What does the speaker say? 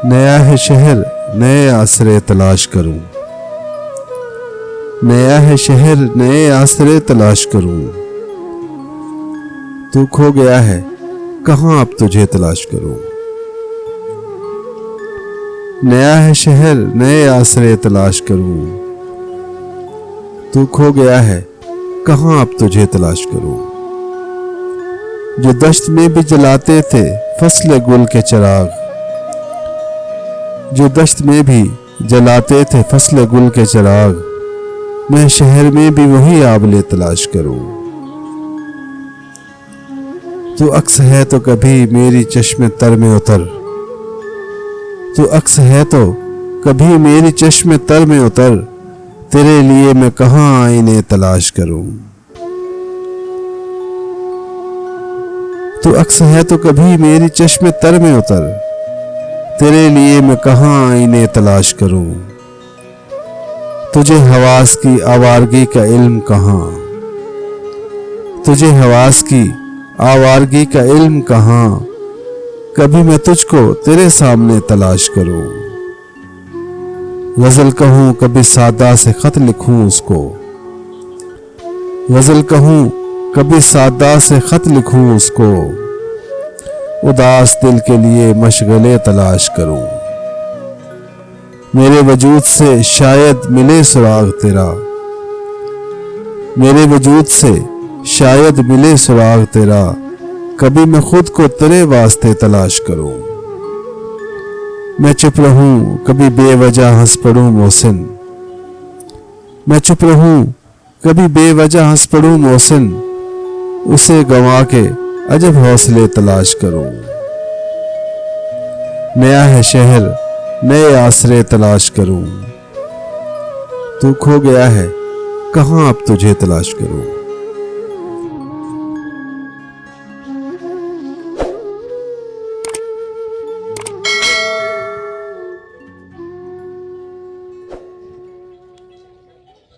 नया है शहर नए आसरे तलाश करूं, नया है शहर नए आसरे तलाश करूं। तू खो गया है कहां अब तुझे तलाश करूं। नया है शहर नए आसरे तलाश करूं। तू खो गया है कहां अब तुझे तलाश करूं। जो दश्त में भी जलाते थे फसले गुल के चिराग, जो दश्त में भी जलाते थे फसले गुल के चिराग, मैं शहर में भी वही आबले तलाश करूं। तू अक्स है तो कभी मेरी चश्मे तर में उतर, तू अक्स है तो कभी मेरी चश्मे तर में उतर, तेरे लिए मैं कहां आईने तलाश करूं। तू अक्स है तो कभी मेरी चश्मे तर में उतर, तेरे लिए मैं कहां आईने तलाश करूं। तुझे हवास की आवारगी का इल्म कहां, तुझे हवास की आवारगी का इल्म कहां, कभी मैं तुझको तेरे सामने तलाश करूं। गजल कहूं कभी सादा से खत लिखूं उसको, गजल कहूं कभी सादा से खत लिखूं उसको, उदास दिल के लिए मशगले तलाश करूं। मेरे वजूद से शायद मिले सुराग तेरा, मेरे वजूद से शायद मिले सुराग तेरा, कभी मैं खुद को तेरे वास्ते तलाश करूं। मैं चुप रहूं कभी बेवजह हंस पड़ूं मोहसिन, मैं चुप रहूं कभी बेवजह हंस पड़ूं मोहसिन, उसे गंवा के अजब हौसले तलाश करूं। नया है शहर नए आसरे तलाश करूं। तू खो गया है कहां अब तुझे तलाश करूं।